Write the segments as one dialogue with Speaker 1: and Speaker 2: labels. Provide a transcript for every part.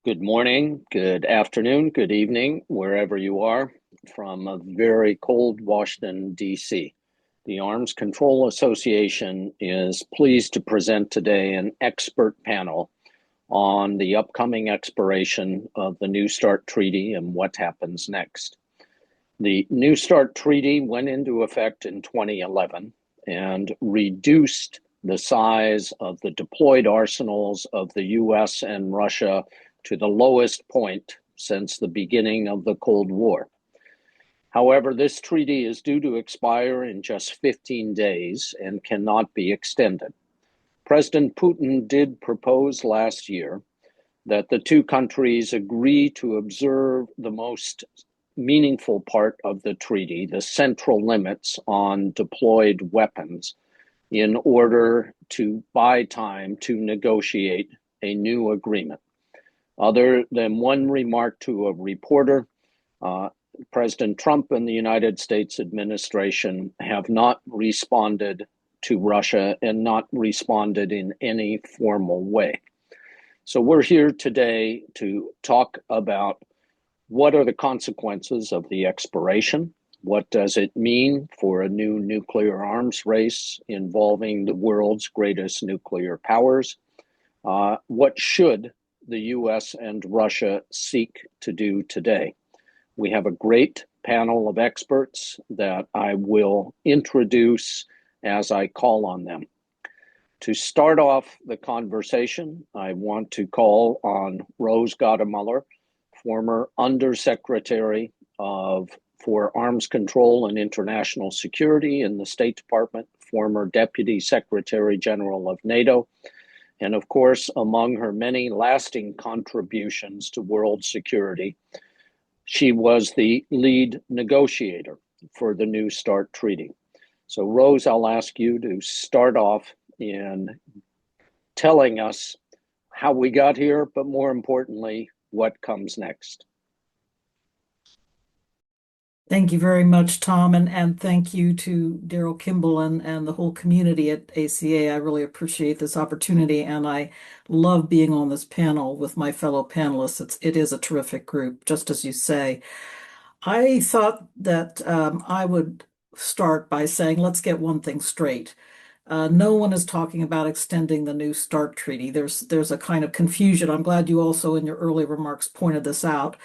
Speaker 1: Good morning, good afternoon, good evening, wherever you are, from a very cold Washington, D.C. The Arms Control Association is pleased to present today an expert panel on the upcoming expiration of the New START Treaty and what happens next. The New START Treaty went into effect in 2011 and reduced the size of the deployed arsenals of the US and Russia to the lowest point since the beginning of the Cold War. However, this treaty is due to expire in just 15 days and cannot be extended. President Putin did propose last year that the two countries agree to observe the most meaningful part of the treaty, the central limits on deployed weapons, in order to buy time to negotiate a new agreement. Other than one remark to a reporter, President Trump and the United States administration have not responded to Russia and not responded in any formal way. So we're here today to talk about what are the consequences of the expiration. What does it mean for a new nuclear arms race involving the world's greatest nuclear powers? What should the US and Russia seek to do today? We have a great panel of experts that I will introduce as I call on them. To start off the conversation, I want to call on Rose Gottemoeller, former Undersecretary for Arms Control and International Security in the State Department, former Deputy Secretary General of NATO, and of course, among her many lasting contributions to world security, she was the lead negotiator for the New START Treaty. So Rose, I'll ask you to start off in telling us how we got here, but more importantly, what comes next.
Speaker 2: Thank you very much, Tom, and thank you to Daryl Kimball and the whole community at ACA. I really appreciate this opportunity, and I love being on this panel with my fellow panelists. It is a terrific group, just as you say. I thought that I would start by saying, let's get one thing straight. No one is talking about extending the New START Treaty. There's a kind of confusion. I'm glad you also in your early remarks pointed this out.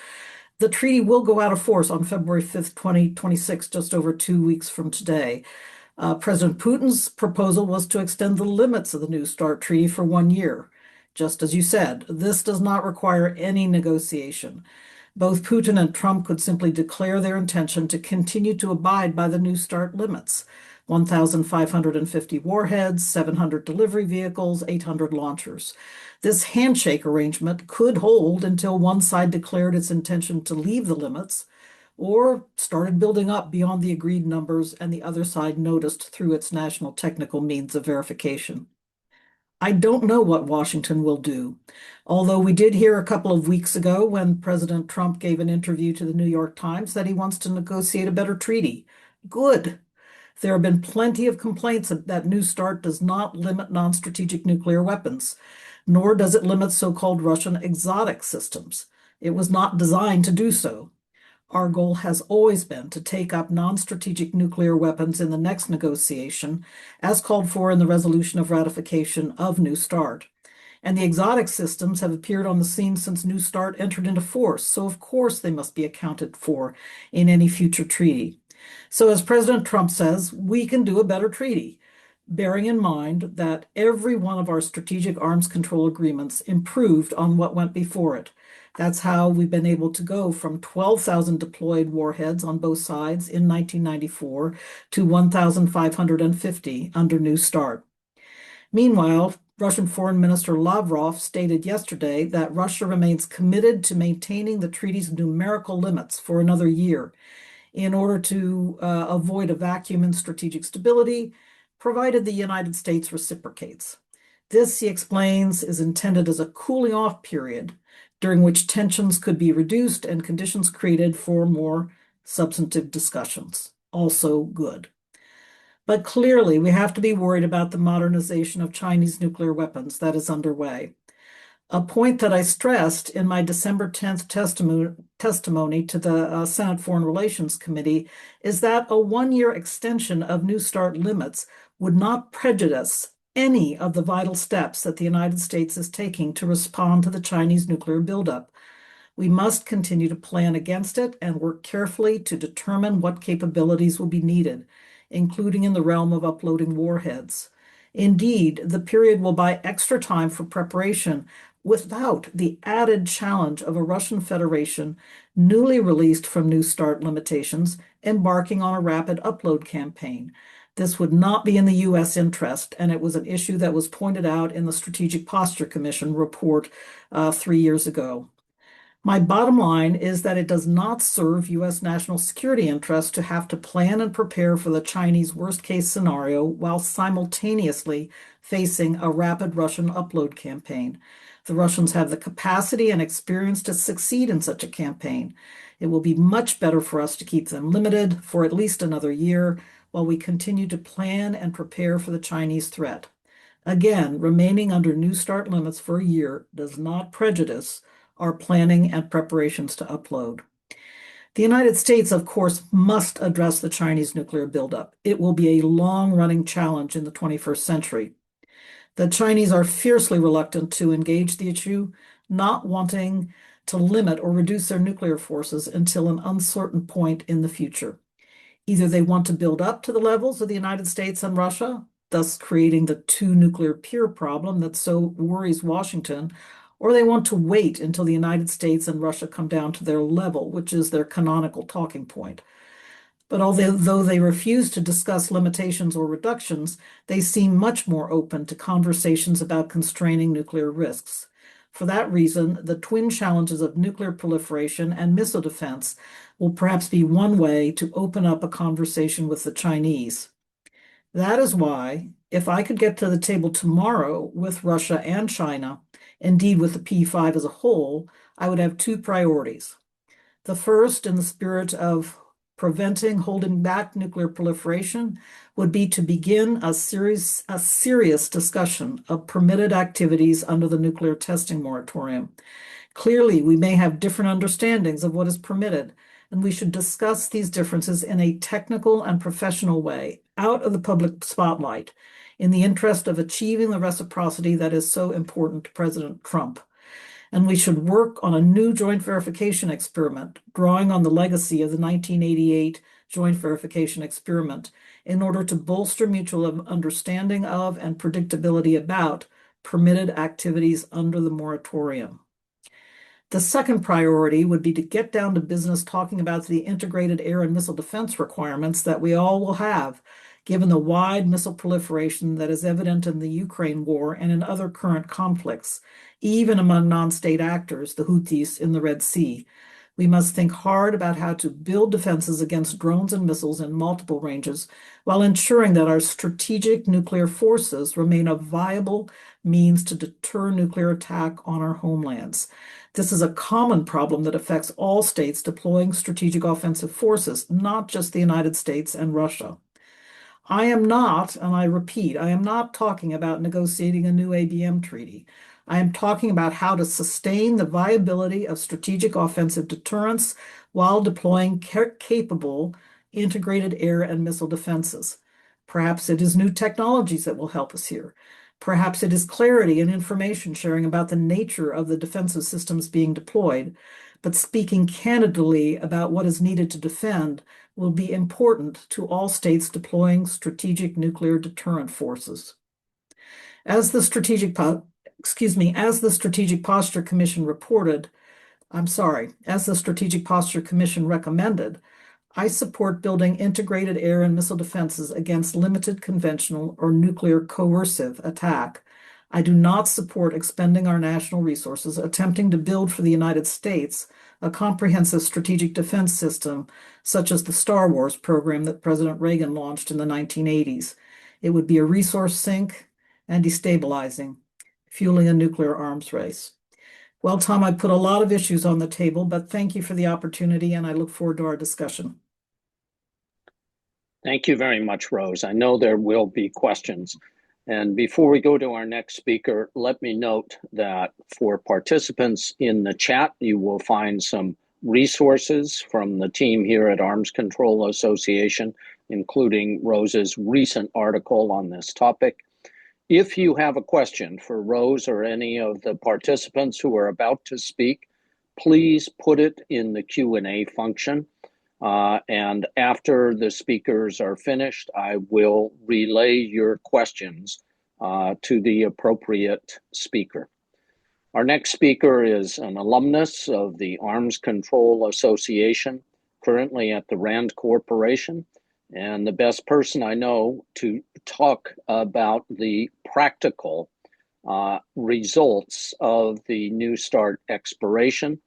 Speaker 2: The treaty will go out of force on February 5th, 2026, just over 2 weeks from today. President Putin's proposal was to extend the limits of the New START Treaty for 1 year. Just as you said, this does not require any negotiation. Both Putin and Trump could simply declare their intention to continue to abide by the New START limits: 1,550 warheads, 700 delivery vehicles, 800 launchers. This handshake arrangement could hold until one side declared its intention to leave the limits or started building up beyond the agreed numbers and the other side noticed through its national technical means of verification. I don't know what Washington will do, although we did hear a couple of weeks ago when President Trump gave an interview to the New York Times that he wants to negotiate a better treaty. Good. There have been plenty of complaints that New START does not limit non-strategic nuclear weapons, nor does it limit so-called Russian exotic systems. It was not designed to do so. Our goal has always been to take up non-strategic nuclear weapons in the next negotiation, as called for in the resolution of ratification of New START. And the exotic systems have appeared on the scene since New START entered into force, so of course they must be accounted for in any future treaty. So as President Trump says, we can do a better treaty, bearing in mind that every one of our strategic arms control agreements improved on what went before it. That's how we've been able to go from 12,000 deployed warheads on both sides in 1994 to 1,550 under New START. Meanwhile, Russian Foreign Minister Lavrov stated yesterday that Russia remains committed to maintaining the treaty's numerical limits for another year in order to avoid a vacuum in strategic stability, provided the United States reciprocates. This, he explains, is intended as a cooling off period during which tensions could be reduced and conditions created for more substantive discussions. Also good. But clearly, we have to be worried about the modernization of Chinese nuclear weapons that is underway. A point that I stressed in my December 10th testimony to the Senate Foreign Relations Committee is that a one-year extension of New START limits would not prejudice any of the vital steps that the United States is taking to respond to the Chinese nuclear buildup. We must continue to plan against it and work carefully to determine what capabilities will be needed, including in the realm of uploading warheads. Indeed, the period will buy extra time for preparation without the added challenge of a Russian Federation newly released from New START limitations embarking on a rapid upload campaign. This would not be in the U.S. interest, and it was an issue that was pointed out in the Strategic Posture Commission report 3 years ago. My bottom line is that it does not serve U.S. national security interests to have to plan and prepare for the Chinese worst-case scenario while simultaneously facing a rapid Russian upload campaign. The Russians have the capacity and experience to succeed in such a campaign. It will be much better for us to keep them limited for at least another year while we continue to plan and prepare for the Chinese threat. Again, remaining under New START limits for a year does not prejudice our planning and preparations to upload. The United States, of course, must address the Chinese nuclear buildup. It will be a long-running challenge in the 21st century. The Chinese are fiercely reluctant to engage the issue, not wanting to limit or reduce their nuclear forces until an uncertain point in the future. Either they want to build up to the levels of the United States and Russia, thus creating the two nuclear peer problem that so worries Washington, or they want to wait until the United States and Russia come down to their level, which is their canonical talking point. But although they refuse to discuss limitations or reductions, they seem much more open to conversations about constraining nuclear risks. For that reason, the twin challenges of nuclear proliferation and missile defense will perhaps be one way to open up a conversation with the Chinese. That is why, if I could get to the table tomorrow with Russia and China, indeed with the P5 as a whole, I would have two priorities. The first, in the spirit of preventing holding back nuclear proliferation, would be to begin a serious discussion of permitted activities under the nuclear testing moratorium. Clearly, we may have different understandings of what is permitted, and we should discuss these differences in a technical and professional way, out of the public spotlight, in the interest of achieving the reciprocity that is so important to President Trump. And we should work on a new joint verification experiment, drawing on the legacy of the 1988 joint verification experiment, in order to bolster mutual understanding of and predictability about permitted activities under the moratorium. The second priority would be to get down to business talking about the integrated air and missile defense requirements that we all will have, given the wide missile proliferation that is evident in the Ukraine war and in other current conflicts, even among non-state actors, the Houthis in the Red Sea. We must think hard about how to build defenses against drones and missiles in multiple ranges while ensuring that our strategic nuclear forces remain a viable means to deter nuclear attack on our homelands. This is a common problem that affects all states deploying strategic offensive forces, not just the United States and Russia. I am not, and I repeat, I am not talking about negotiating a new ABM treaty. I am talking about how to sustain the viability of strategic offensive deterrence while deploying capable integrated air and missile defenses. Perhaps it is new technologies that will help us here. Perhaps it is clarity and information sharing about the nature of the defensive systems being deployed. But speaking candidly about what is needed to defend will be important to all states deploying strategic nuclear deterrent forces. As the Strategic Posture Commission recommended, I support building integrated air and missile defenses against limited conventional or nuclear coercive attack. I do not support expending our national resources attempting to build for the United States a comprehensive strategic defense system, such as the Star Wars program that President Reagan launched in the 1980s. It would be a resource sink and destabilizing, fueling a nuclear arms race. Well, Tom, I put a lot of issues on the table, but thank you for the opportunity, and I look forward to our discussion.
Speaker 1: Thank you very much, Rose. I know there will be questions. And before we go to our next speaker, let me note that for participants in the chat, you will find some resources from the team here at Arms Control Association, including Rose's recent article on this topic. If you have a question for Rose or any of the participants who are about to speak, please put it in the Q&A function. And after the speakers are finished, I will relay your questions to the appropriate speaker. Our next speaker is an alumnus of the Arms Control Association, currently at the Rand Corporation, and the best person I know to talk about the practical results of the New START expiration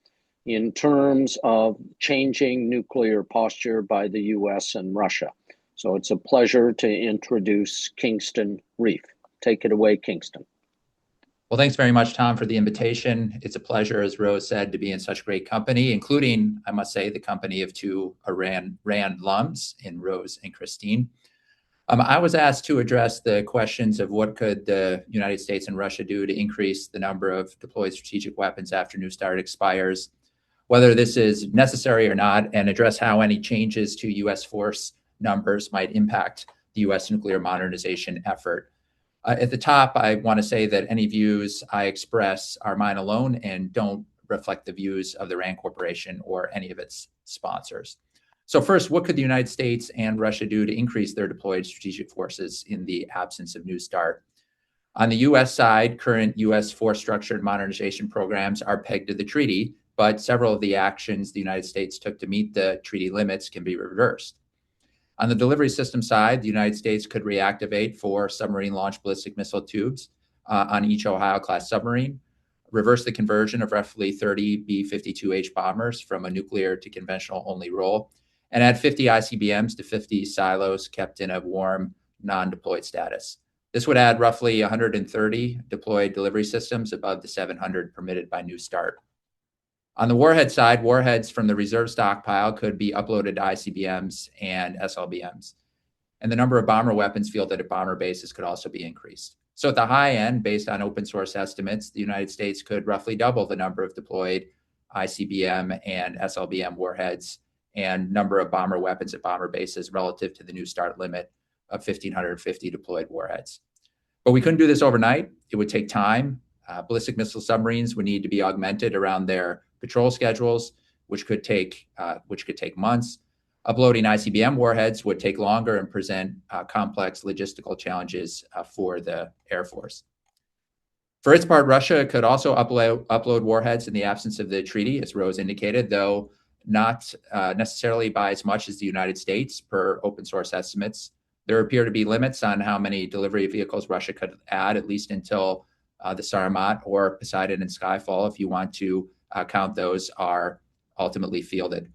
Speaker 1: in terms of changing nuclear posture by the US and Russia. So it's a pleasure to introduce Kingston Reif. Take it away, Kingston.
Speaker 3: Well, thanks very much, Tom, for the invitation. It's a pleasure, as Rose said, to be in such great company, including, I must say, the company of two Rand alums in Rose and Christine. I was asked to address the questions of what could the United States and Russia do to increase the number of deployed strategic weapons after New START expires, whether this is necessary or not, and address how any changes to U.S. force numbers might impact the U.S. nuclear modernization effort. At the top, I want to say that any views I express are mine alone and don't reflect the views of the Rand Corporation or any of its sponsors. So first, what could the United States and Russia do to increase their deployed strategic forces in the absence of New START? On the U.S. side, current U.S. force structured modernization programs are pegged to the treaty, but several of the actions the United States took to meet the treaty limits can be reversed. On the delivery system side, the United States could reactivate 4 submarine-launched ballistic missile tubes on each Ohio-class submarine, reverse the conversion of roughly 30 B-52H bombers from a nuclear to conventional-only role, and add 50 ICBMs to 50 silos kept in a warm, non-deployed status. This would add roughly 130 deployed delivery systems above the 700 permitted by New START. On the warhead side, warheads from the reserve stockpile could be uploaded to ICBMs and SLBMs. And the number of bomber weapons fielded at bomber bases could also be increased. So at the high end, based on open source estimates, the United States could roughly double the number of deployed ICBM and SLBM warheads and number of bomber weapons at bomber bases relative to the New START limit of 1,550 deployed warheads. But we couldn't do this overnight. It would take time. Ballistic missile submarines would need to be augmented around their patrol schedules, which could take months. Uploading ICBM warheads would take longer and present complex logistical challenges for the Air Force. For its part, Russia could also upload warheads in the absence of the treaty, as Rose indicated, though not necessarily by as much as the United States per open source estimates. There appear to be limits on how many delivery vehicles Russia could add, at least until the Sarmat or Poseidon and Skyfall, if you want to count those, are ultimately fielded.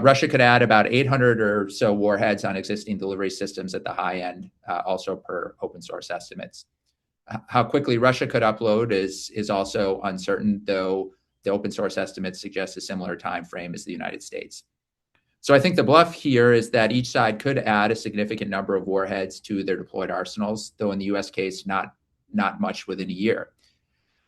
Speaker 3: Russia could add about 800 or so warheads on existing delivery systems at the high end, also per open source estimates. How quickly Russia could upload is also uncertain, though the open source estimates suggest a similar time frame as the United States. So I think the bluff here is that each side could add a significant number of warheads to their deployed arsenals, though in the US case, not much within a year.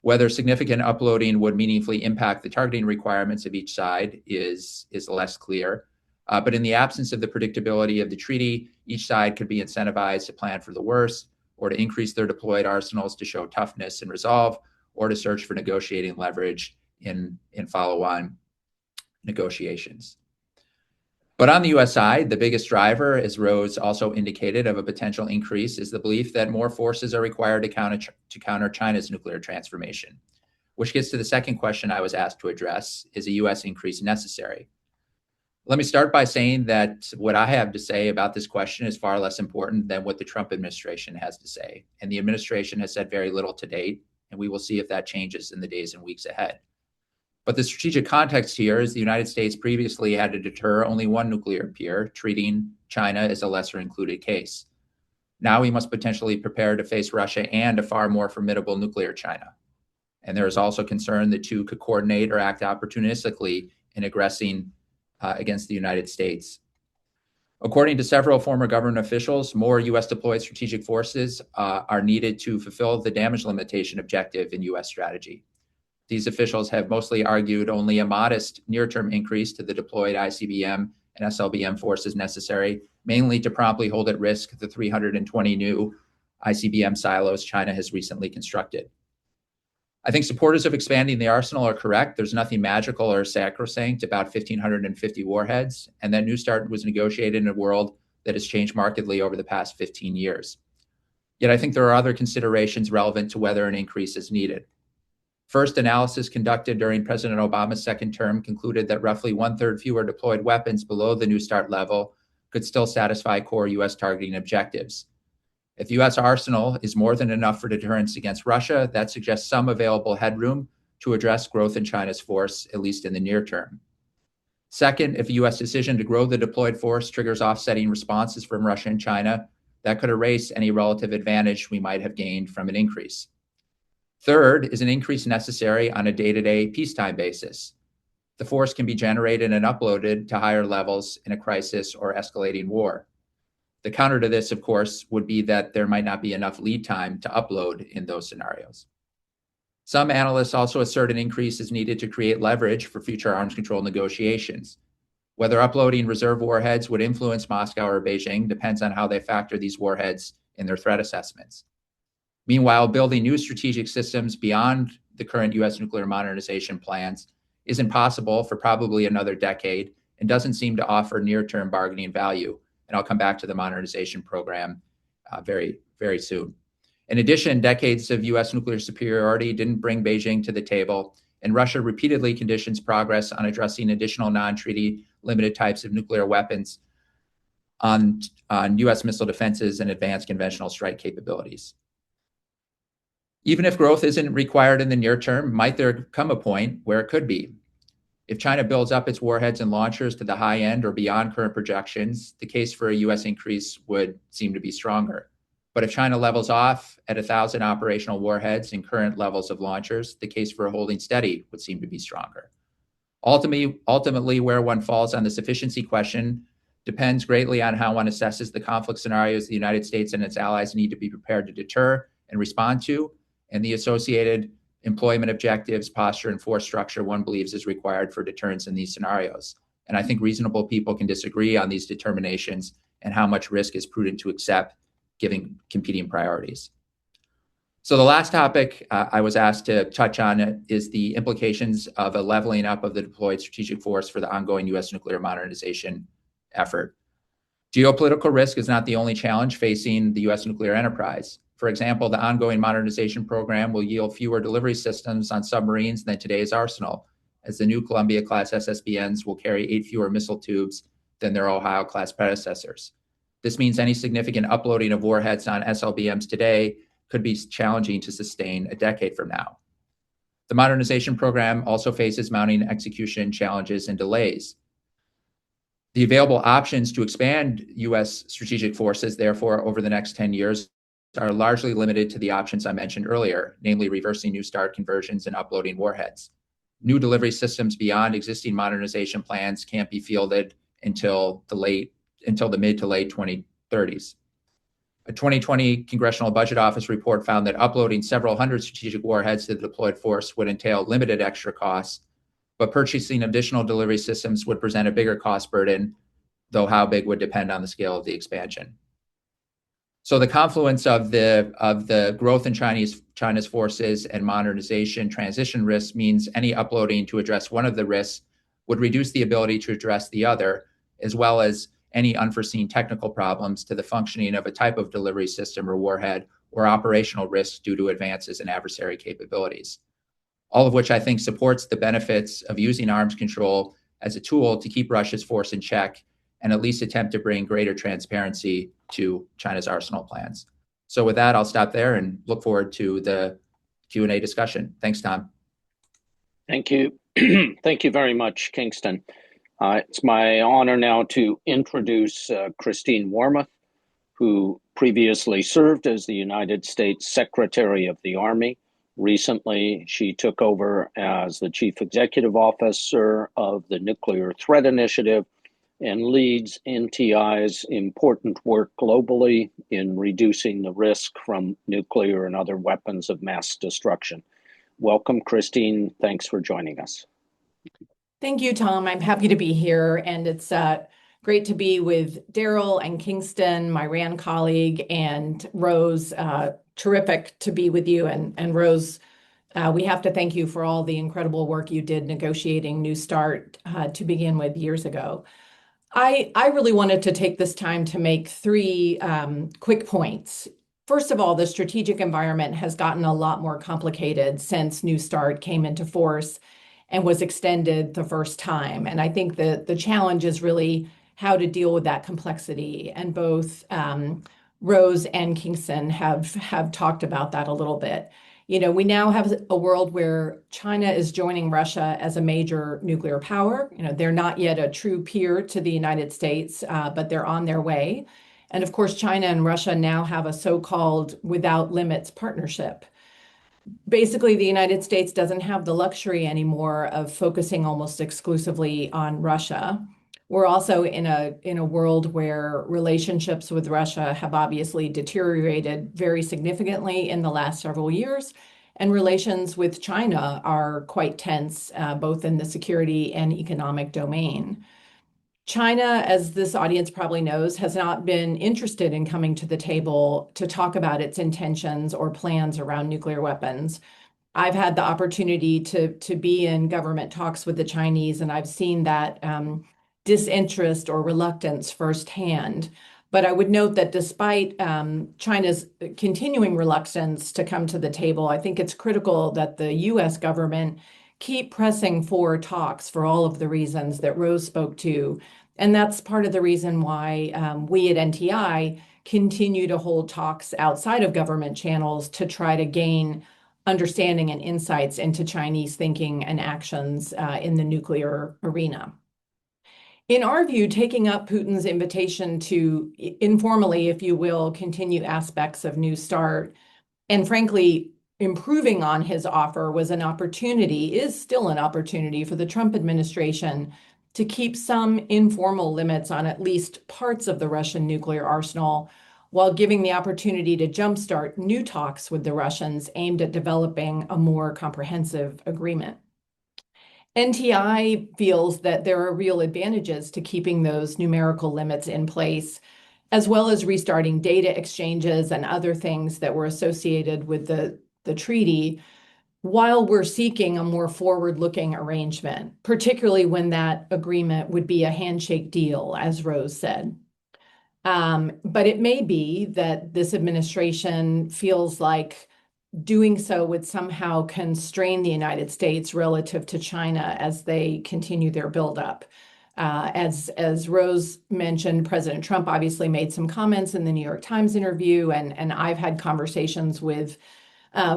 Speaker 3: Whether significant uploading would meaningfully impact the targeting requirements of each side is less clear. But in the absence of the predictability of the treaty, each side could be incentivized to plan for the worst, or to increase their deployed arsenals to show toughness and resolve, or to search for negotiating leverage in follow-on negotiations. But on the US side, the biggest driver, as Rose also indicated, of a potential increase is the belief that more forces are required to counter China's nuclear transformation, which gets to the second question I was asked to address: is a US increase necessary? Let me start by saying that what I have to say about this question is far less important than what the Trump administration has to say. And the administration has said very little to date, and we will see if that changes in the days and weeks ahead. But the strategic context here is the United States previously had to deter only one nuclear peer, treating China as a lesser included case. Now we must potentially prepare to face Russia and a far more formidable nuclear China. And there is also concern the two could coordinate or act opportunistically in aggressing against the United States. According to several former government officials, more U.S. deployed strategic forces are needed to fulfill the damage limitation objective in U.S. strategy. These officials have mostly argued only a modest near-term increase to the deployed ICBM and SLBM forces necessary, mainly to promptly hold at risk the 320 new ICBM silos China has recently constructed. I think supporters of expanding the arsenal are correct. There's nothing magical or sacrosanct about 1,550 warheads, and that New START was negotiated in a world that has changed markedly over the past 15 years. Yet I think there are other considerations relevant to whether an increase is needed. First, analysis conducted during President Obama's second term concluded that roughly 1/3 fewer deployed weapons below the New START level could still satisfy core U.S. targeting objectives. If the U.S. arsenal is more than enough for deterrence against Russia, that suggests some available headroom to address growth in China's force, at least in the near term. Second, if a U.S. decision to grow the deployed force triggers offsetting responses from Russia and China, that could erase any relative advantage we might have gained from an increase. Third, is an increase necessary on a day-to-day peacetime basis? The force can be generated and uploaded to higher levels in a crisis or escalating war. The counter to this, of course, would be that there might not be enough lead time to upload in those scenarios. Some analysts also assert an increase is needed to create leverage for future arms control negotiations. Whether uploading reserve warheads would influence Moscow or Beijing depends on how they factor these warheads in their threat assessments. Meanwhile, building new strategic systems beyond the current U.S. nuclear modernization plans isn't possible for probably another decade and doesn't seem to offer near-term bargaining value. And I'll come back to the modernization program very, very soon. In addition, decades of U.S. nuclear superiority didn't bring Beijing to the table, and Russia repeatedly conditions progress on addressing additional non-treaty limited types of nuclear weapons on U.S. missile defenses and advanced conventional strike capabilities. Even if growth isn't required in the near term, might there come a point where it could be? If China builds up its warheads and launchers to the high end or beyond current projections, the case for a U.S. increase would seem to be stronger. But if China levels off at 1,000 operational warheads and current levels of launchers, the case for holding steady would seem to be stronger. Ultimately, where one falls on the sufficiency question depends greatly on how one assesses the conflict scenarios the United States and its allies need to be prepared to deter and respond to, and the associated employment objectives, posture, and force structure one believes is required for deterrence in these scenarios. And I think reasonable people can disagree on these determinations and how much risk is prudent to accept, given competing priorities. So the last topic I was asked to touch on is the implications of a leveling up of the deployed strategic force for the ongoing U.S. nuclear modernization effort. Geopolitical risk is not the only challenge facing the U.S. nuclear enterprise. For example, the ongoing modernization program will yield fewer delivery systems on submarines than today's arsenal, as the new Columbia-class SSBNs will carry 8 fewer missile tubes than their Ohio-class predecessors. This means any significant uploading of warheads on SLBMs today could be challenging to sustain a decade from now. The modernization program also faces mounting execution challenges and delays. The available options to expand U.S. strategic forces, therefore, over the next 10 years are largely limited to the options I mentioned earlier, namely reversing New START conversions and uploading warheads. New delivery systems beyond existing modernization plans can't be fielded until the mid to late 2030s. A 2020 Congressional Budget Office report found that uploading several hundred strategic warheads to the deployed force would entail limited extra costs, but purchasing additional delivery systems would present a bigger cost burden, though how big would depend on the scale of the expansion. So the confluence of the growth in China's forces and modernization transition risks means any uploading to address one of the risks would reduce the ability to address the other, as well as any unforeseen technical problems to the functioning of a type of delivery system or warhead, or operational risks due to advances in adversary capabilities. All of which I think supports the benefits of using arms control as a tool to keep Russia's force in check and at least attempt to bring greater transparency to China's arsenal plans. So with that, I'll stop there and look forward to the Q&A discussion. Thanks, Tom.
Speaker 1: Thank you. Thank you very much, Kingston. It's my honor now to introduce Christine Wormuth, who previously served as the United States Secretary of the Army. Recently, she took over as the Chief Executive Officer of the Nuclear Threat Initiative and leads NTI's important work globally in reducing the risk from nuclear and other weapons of mass destruction. Welcome, Christine. Thanks for joining us.
Speaker 4: Thank you, Tom. I'm happy to be here, and it's great to be with Daryl and Kingston, my RAND colleague, and Rose. Terrific to be with you. And Rose, we have to thank you for all the incredible work you did negotiating New START to begin with years ago. I really wanted to take this time to make three quick points. First of all, the strategic environment has gotten a lot more complicated since New START came into force and was extended the first time. And I think the challenge is really how to deal with that complexity. And both Rose and Kingston have talked about that a little bit. You know, we now have a world where China is joining Russia as a major nuclear power. You know, they're not yet a true peer to the United States, but they're on their way. And of course, China and Russia now have a so-called without limits partnership. Basically, the United States doesn't have the luxury anymore of focusing almost exclusively on Russia. We're also in a world where relationships with Russia have obviously deteriorated very significantly in the last several years, and relations with China are quite tense, both in the security and economic domain. China, as this audience probably knows, has not been interested in coming to the table to talk about its intentions or plans around nuclear weapons. I've had the opportunity to be in government talks with the Chinese, and I've seen that disinterest or reluctance firsthand. But I would note that despite China's continuing reluctance to come to the table, I think it's critical that the US government keep pressing for talks for all of the reasons that Rose spoke to. And that's part of the reason why we at NTI continue to hold talks outside of government channels to try to gain understanding and insights into Chinese thinking and actions in the nuclear arena. In our view, taking up Putin's invitation to informally, if you will, continue aspects of New START, and frankly, improving on his offer is still an opportunity for the Trump administration to keep some informal limits on at least parts of the Russian nuclear arsenal, while giving the opportunity to jumpstart new talks with the Russians aimed at developing a more comprehensive agreement. NTI feels that there are real advantages to keeping those numerical limits in place, as well as restarting data exchanges and other things that were associated with the treaty, while we're seeking a more forward-looking arrangement, particularly when that agreement would be a handshake deal, as Rose said. But it may be that this administration feels like doing so would somehow constrain the United States relative to China as they continue their buildup. As Rose mentioned, President Trump obviously made some comments in the New York Times interview, and I've had conversations with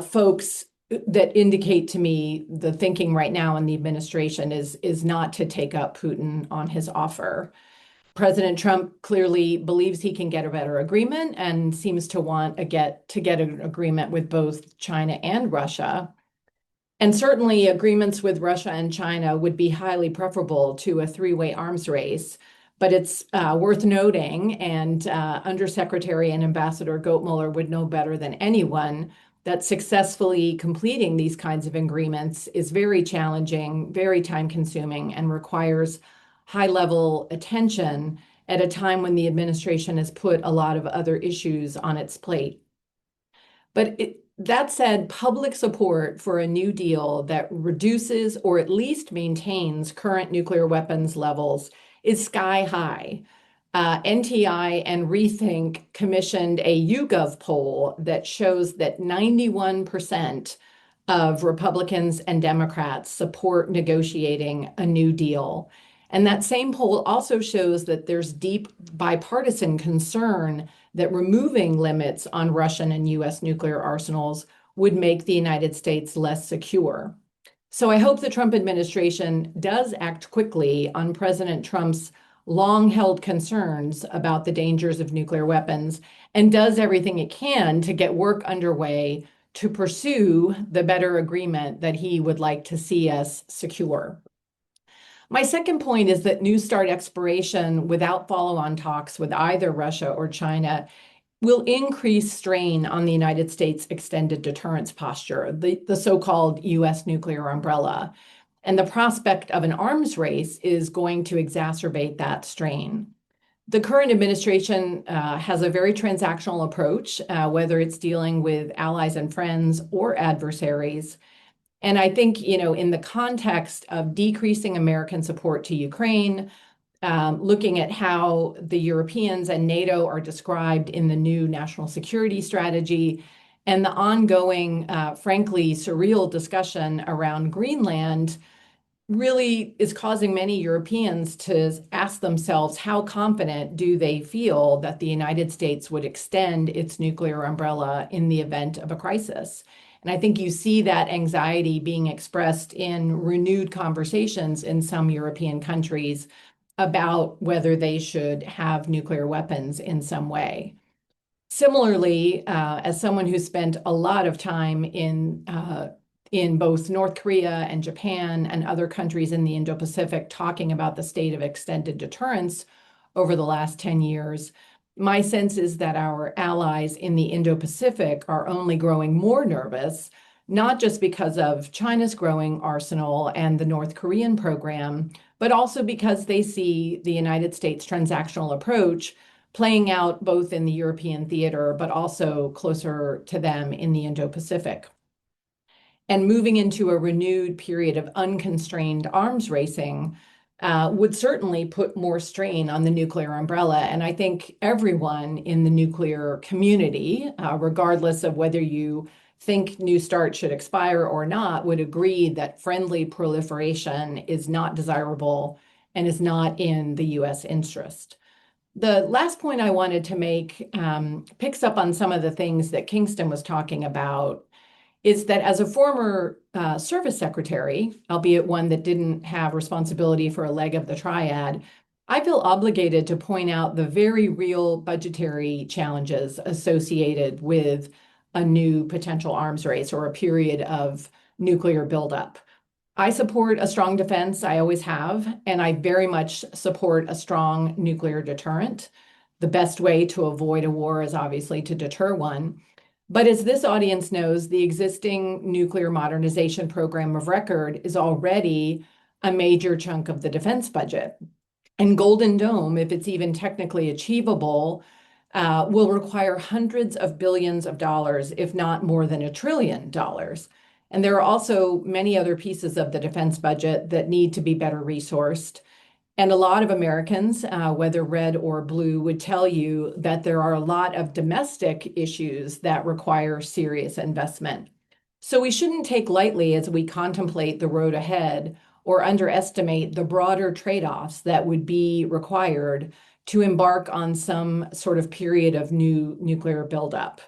Speaker 4: folks that indicate to me the thinking right now in the administration is not to take up Putin on his offer. President Trump clearly believes he can get a better agreement and seems to want to get an agreement with both China and Russia. And certainly agreements with Russia and China would be highly preferable to a three-way arms race. But it's worth noting, and Undersecretary and Ambassador Gottemoeller would know better than anyone, that successfully completing these kinds of agreements is very challenging, very time-consuming, and requires high-level attention at a time when the administration has put a lot of other issues on its plate. But that said, public support for a new deal that reduces or at least maintains current nuclear weapons levels is sky high. NTI and Rethink commissioned a YouGov poll that shows that 91% of Republicans and Democrats support negotiating a new deal. And that same poll also shows that there's deep bipartisan concern that removing limits on Russian and US nuclear arsenals would make the United States less secure. So I hope the Trump administration does act quickly on President Trump's long-held concerns about the dangers of nuclear weapons and does everything it can to get work underway to pursue the better agreement that he would like to see us secure. My second point is that New START expiration without follow-on talks with either Russia or China will increase strain on the United States' extended deterrence posture, the so-called U.S. nuclear umbrella. And the prospect of an arms race is going to exacerbate that strain. The current administration has a very transactional approach, whether it's dealing with allies and friends or adversaries. And I think, in the context of decreasing American support to Ukraine, looking at how the Europeans and NATO are described in the new national security strategy, and the ongoing, frankly, surreal discussion around Greenland, really is causing many Europeans to ask themselves, how confident do they feel that the United States would extend its nuclear umbrella in the event of a crisis? And I think you see that anxiety being expressed in renewed conversations in some European countries about whether they should have nuclear weapons in some way. Similarly, as someone who spent a lot of time in both North Korea and Japan and other countries in the Indo-Pacific talking about the state of extended deterrence over the last 10 years, my sense is that our allies in the Indo-Pacific are only growing more nervous, not just because of China's growing arsenal and the North Korean program, but also because they see the United States transactional approach playing out both in the European theater, but also closer to them in the Indo-Pacific. And moving into a renewed period of unconstrained arms racing would certainly put more strain on the nuclear umbrella. And I think everyone in the nuclear community, regardless of whether you think New START should expire or not, would agree that friendly proliferation is not desirable and is not in the U.S. interest. The last point I wanted to make picks up on some of the things that Kingston was talking about, is that as a former service secretary, albeit one that didn't have responsibility for a leg of the triad, I feel obligated to point out the very real budgetary challenges associated with a new potential arms race or a period of nuclear buildup. I support a strong defense, I always have, and I very much support a strong nuclear deterrent. The best way to avoid a war is obviously to deter one. But as this audience knows, the existing nuclear modernization program of record is already a major chunk of the defense budget. And Golden Dome, if it's even technically achievable, will require hundreds of billions of dollars, if not more than $1 trillion. And there are also many other pieces of the defense budget that need to be better resourced. And a lot of Americans, whether red or blue, would tell you that there are a lot of domestic issues that require serious investment. So we shouldn't take lightly as we contemplate the road ahead or underestimate the broader trade-offs that would be required to embark on some sort of period of new nuclear buildup.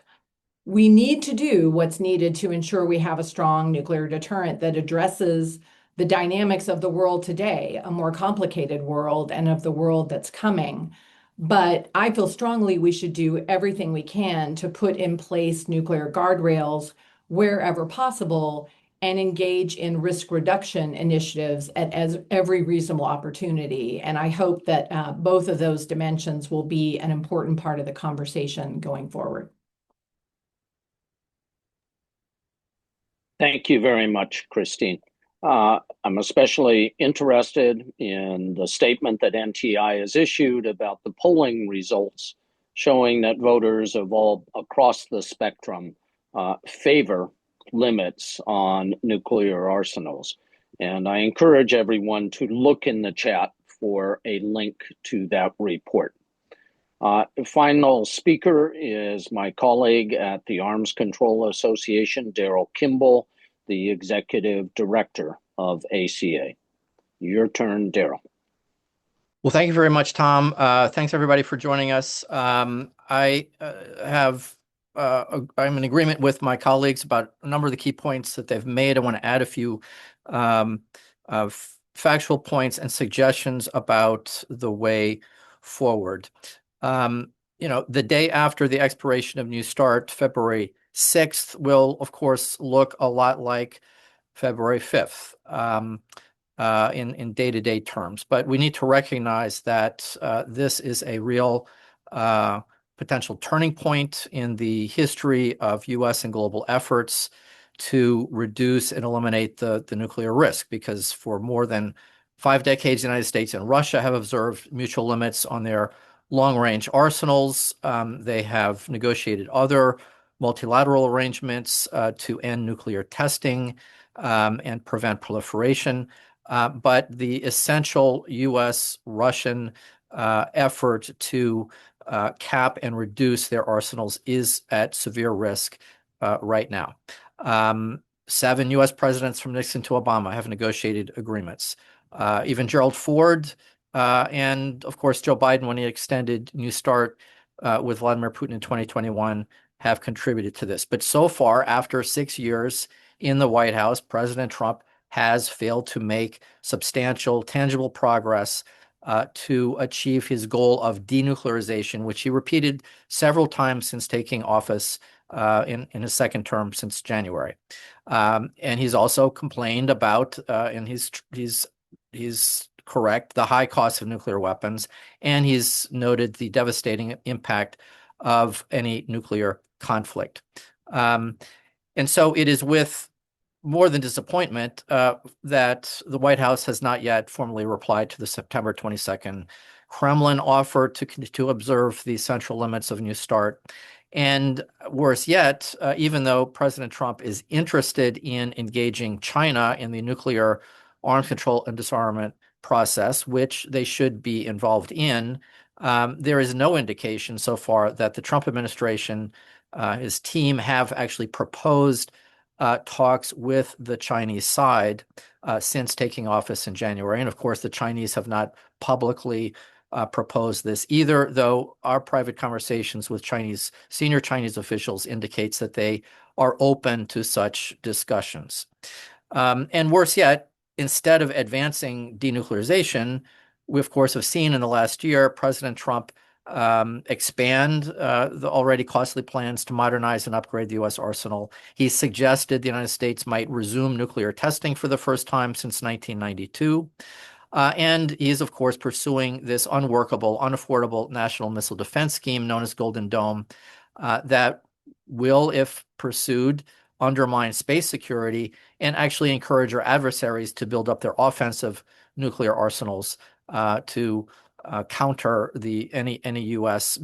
Speaker 4: We need to do what's needed to ensure we have a strong nuclear deterrent that addresses the dynamics of the world today, a more complicated world, and of the world that's coming. But I feel strongly we should do everything we can to put in place nuclear guardrails wherever possible and engage in risk reduction initiatives at every reasonable opportunity. And I hope that both of those dimensions will be an important part of the conversation going forward.
Speaker 1: Thank you very much, Christine. I'm especially interested in the statement that NTI has issued about the polling results showing that voters of all across the spectrum favor limits on nuclear arsenals. And I encourage everyone to look in the chat for a link to that report. Final speaker is my colleague at the Arms Control Association, Daryl Kimball, the Executive Director of ACA. Your turn, Daryl.
Speaker 5: Well, thank you very much, Tom. Thanks everybody for joining us. I'm in agreement with my colleagues about a number of the key points that they've made. I want to add a few factual points and suggestions about the way forward. The day after the expiration of New START, February 6th, will, of course, look a lot like February 5th. in day-to-day terms. But we need to recognize that this is a real potential turning point in the history of U.S. and global efforts to reduce and eliminate the nuclear risk, because for more than 5 decades, the United States and Russia have observed mutual limits on their long-range arsenals. They have negotiated other multilateral arrangements to end nuclear testing and prevent proliferation. But the essential U.S.-Russian effort to cap and reduce their arsenals is at severe risk right now. 7 U.S. presidents from Nixon to Obama have negotiated agreements. Even Gerald Ford and, of course, Joe Biden, when he extended New START with Vladimir Putin in 2021, have contributed to this. But so far, after 6 years in the White House, President Trump has failed to make substantial, tangible progress to achieve his goal of denuclearization, which he repeated several times since taking office in his second term since January. And he's also complained about, and he's correct, the high cost of nuclear weapons, and he's noted the devastating impact of any nuclear conflict. And so it is with more than disappointment that the White House has not yet formally replied to the September 22nd Kremlin offer to observe the central limits of New START. And worse yet, even though President Trump is interested in engaging China in the nuclear arms control and disarmament process, which they should be involved in, there is no indication so far that the Trump administration, his team, have actually proposed talks with the Chinese side since taking office in January. And of course, the Chinese have not publicly proposed this either, though our private conversations with senior Chinese officials indicates that they are open to such discussions. And worse yet, instead of advancing denuclearization, we of course have seen in the last year President Trump expand the already costly plans to modernize and upgrade the U.S. arsenal. He suggested the United States might resume nuclear testing for the first time since 1992. And he is, of course, pursuing this unworkable, unaffordable national missile defense scheme known as Golden Dome that will, if pursued, undermine space security and actually encourage our adversaries to build up their offensive nuclear arsenals to counter any U.S.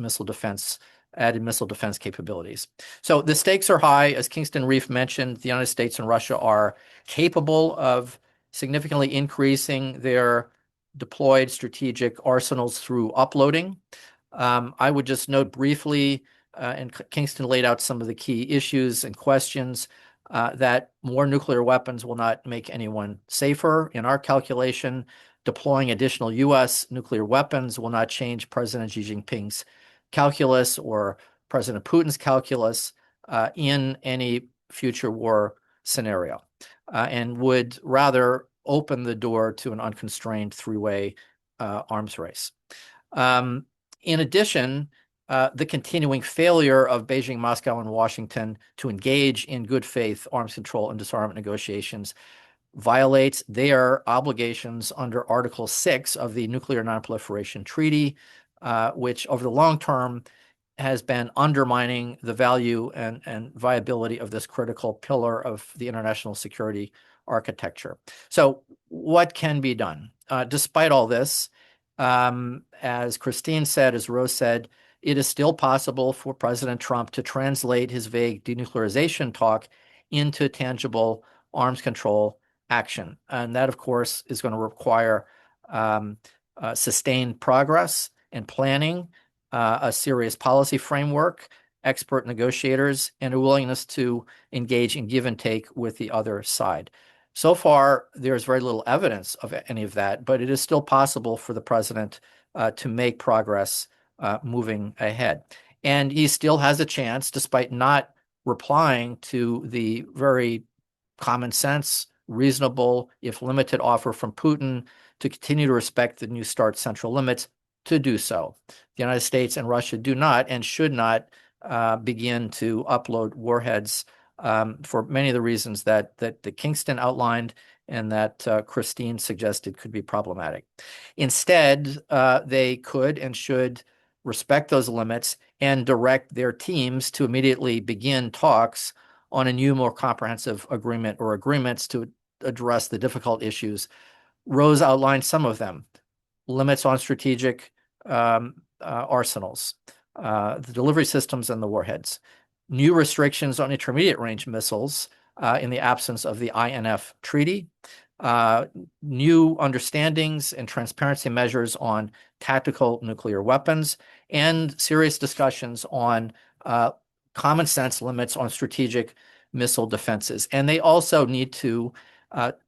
Speaker 5: added missile defense capabilities. So the stakes are high. As Kingston Reif mentioned, the United States and Russia are capable of significantly increasing their deployed strategic arsenals through uploading. I would just note briefly, and Kingston laid out some of the key issues and questions, that more nuclear weapons will not make anyone safer. In our calculation, deploying additional U.S. nuclear weapons will not change President Xi Jinping's calculus or President Putin's calculus in any future war scenario, and would rather open the door to an unconstrained three-way arms race. In addition, the continuing failure of Beijing, Moscow, and Washington to engage in good faith arms control and disarmament negotiations violates their obligations under Article 6 of the Nuclear Nonproliferation Treaty, which over the long term has been undermining the value and viability of this critical pillar of the international security architecture. So what can be done? Despite all this, as Christine said, as Rose said, it is still possible for President Trump to translate his vague denuclearization talk into tangible arms control action. And that, of course, is going to require sustained progress and planning, a serious policy framework, expert negotiators, and a willingness to engage in give and take with the other side. So far, there's very little evidence of any of that, but it is still possible for the president to make progress moving ahead. And he still has a chance, despite not replying to the very common sense, reasonable, if limited offer from Putin to continue to respect the New START central limits, to do so. The United States and Russia do not and should not begin to upload warheads for many of the reasons that Kingston outlined and that Christine suggested could be problematic. Instead, they could and should respect those limits and direct their teams to immediately begin talks on a new, more comprehensive agreement or agreements to address the difficult issues. Rose outlined some of them: limits on strategic arsenals, the delivery systems and the warheads, new restrictions on intermediate range missiles in the absence of the INF treaty, new understandings and transparency measures on tactical nuclear weapons, and serious discussions on common sense limits on strategic missile defenses. And they also need to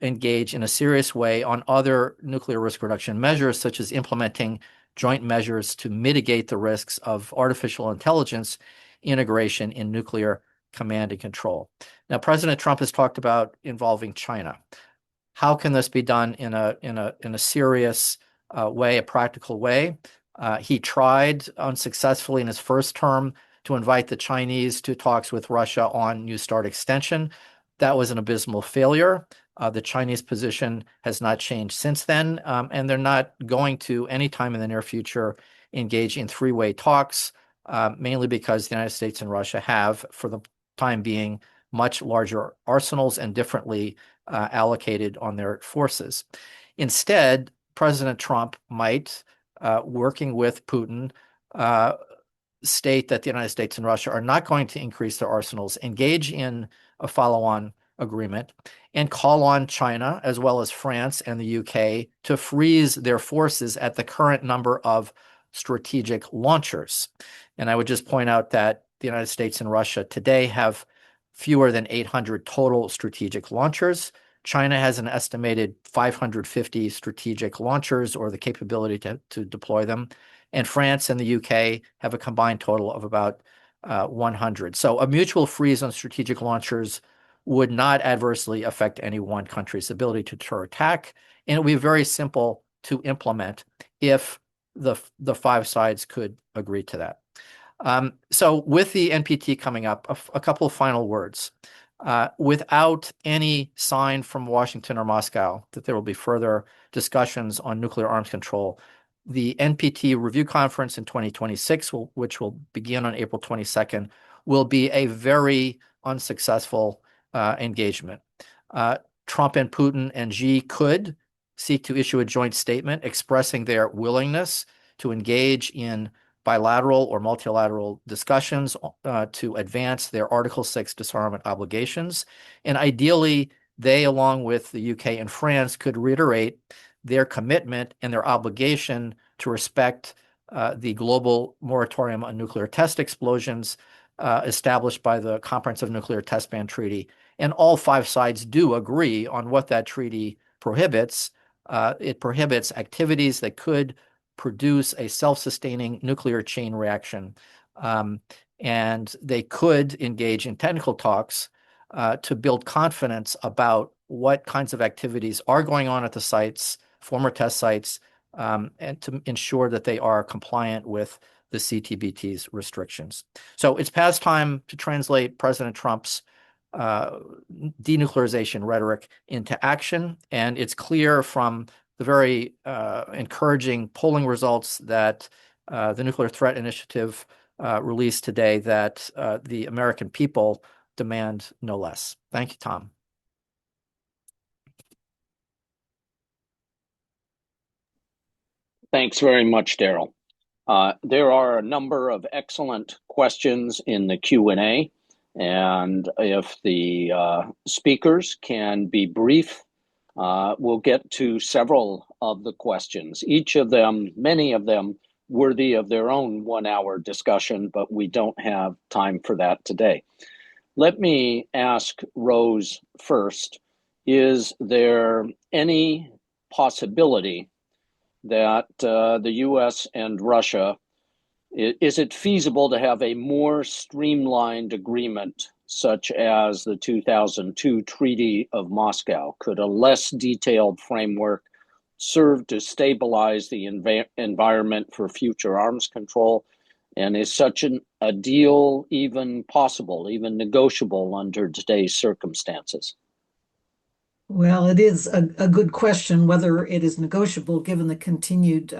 Speaker 5: engage in a serious way on other nuclear risk reduction measures, such as implementing joint measures to mitigate the risks of artificial intelligence integration in nuclear command and control. Now, President Trump has talked about involving China. How can this be done in a serious way, a practical way? He tried unsuccessfully in his first term to invite the Chinese to talks with Russia on New START extension. That was an abysmal failure. The Chinese position has not changed since then, and they're not going to, anytime in the near future, engage in three-way talks, mainly because the United States and Russia have, for the time being, much larger arsenals and differently allocated on their forces. Instead, President Trump might, working with Putin, state that the United States and Russia are not going to increase their arsenals, engage in a follow-on agreement, and call on China, as well as France and the UK, to freeze their forces at the current number of strategic launchers. And I would just point out that the United States and Russia today have fewer than 800 total strategic launchers. China has an estimated 550 strategic launchers, or the capability to deploy them. And France and the UK have a combined total of about 100. So a mutual freeze on strategic launchers would not adversely affect any one country's ability to deter attack, and it would be very simple to implement if the five sides could agree to that. So with the NPT coming up, a couple of final words. Without any sign from Washington or Moscow that there will be further discussions on nuclear arms control, the NPT review conference in 2026, which will begin on April 22nd, will be a very unsuccessful engagement. Trump and Putin and Xi could seek to issue a joint statement expressing their willingness to engage in bilateral or multilateral discussions to advance their Article 6 disarmament obligations. And ideally, they, along with the UK and France, could reiterate their commitment and their obligation to respect the global moratorium on nuclear test explosions established by the Comprehensive Nuclear Test Ban Treaty. And all five sides do agree on what that treaty prohibits. It prohibits activities that could produce a self-sustaining nuclear chain reaction. And they could engage in technical talks to build confidence about what kinds of activities are going on at the sites, former test sites, and to ensure that they are compliant with the CTBT's restrictions. So it's past time to translate President Trump's denuclearization rhetoric into action, and it's clear from the very encouraging polling results that the Nuclear Threat Initiative released today that the American people demand no less. Thank you, Tom.
Speaker 1: Thanks very much, Daryl. There are a number of excellent questions in the Q&A, and if the speakers can be brief, we'll get to several of the questions, each of them, many of them, worthy of their own 1 hour discussion, but we don't have time for that today. Let me ask Rose first, is there any possibility that the US and Russia, is it feasible to have a more streamlined agreement such as the 2002 Treaty of Moscow? Could a less detailed framework serve to stabilize the environment for future arms control? And is such a deal even possible, even negotiable under today's circumstances?
Speaker 2: Well, it is a good question whether it is negotiable given the continued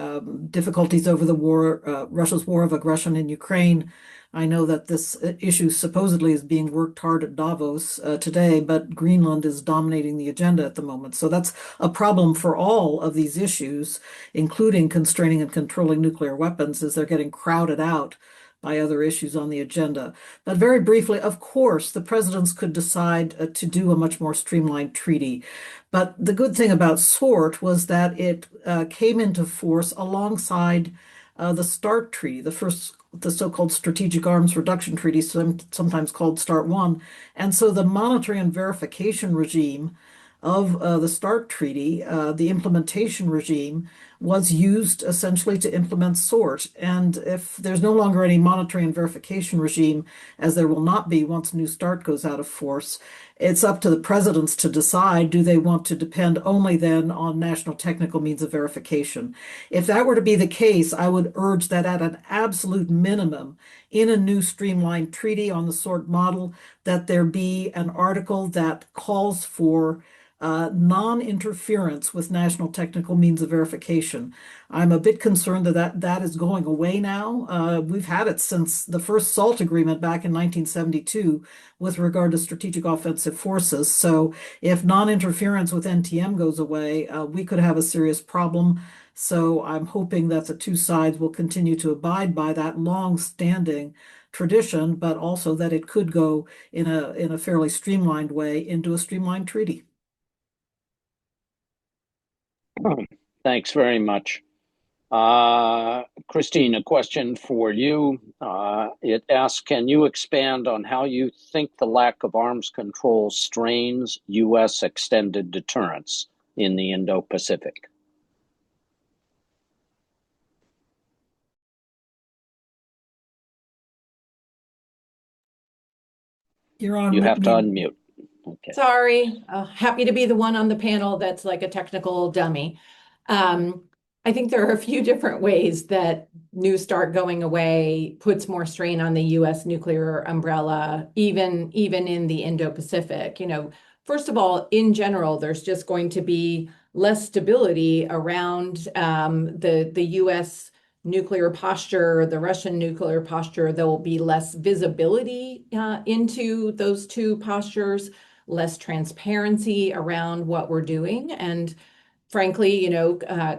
Speaker 2: difficulties over the war, Russia's war of aggression in Ukraine. I know that this issue supposedly is being worked hard at Davos today, but Greenland is dominating the agenda at the moment. So that's a problem for all of these issues, including constraining and controlling nuclear weapons, as they're getting crowded out by other issues on the agenda. But very briefly, of course, the presidents could decide to do a much more streamlined treaty. But the good thing about SORT was that it came into force alongside the START Treaty, the so-called Strategic Arms Reduction Treaty, sometimes called START 1. And so the monitoring and verification regime of the START Treaty, the implementation regime, was used essentially to implement SORT. And if there's no longer any monitoring and verification regime, as there will not be once New START goes out of force, it's up to the presidents to decide, do they want to depend only then on national technical means of verification? If that were to be the case, I would urge that at an absolute minimum, in a new streamlined treaty on the SORT model, that there be an article that calls for non-interference with national technical means of verification. I'm a bit concerned that is going away now. We've had it since the first SALT agreement back in 1972 with regard to strategic offensive forces. So if non-interference with NTM goes away, we could have a serious problem. So I'm hoping that the two sides will continue to abide by that long-standing tradition, but also that it could go in a fairly streamlined way into a streamlined treaty.
Speaker 1: Thanks very much. Christine, a question for you. It asks, can you expand on how you think the lack of arms control strains U.S. extended deterrence in the Indo-Pacific?
Speaker 2: You're on
Speaker 1: You have to
Speaker 2: mute.
Speaker 1: unmute. Okay.
Speaker 4: Sorry, happy to be the one on the panel that's like a technical dummy. I think there are a few different ways that New START going away puts more strain on the U.S. nuclear umbrella, even in the Indo-Pacific. First of all, in general, there's just going to be less stability around the U.S. nuclear posture, the Russian nuclear posture. There will be less visibility into those two postures, less transparency around what we're doing. And frankly,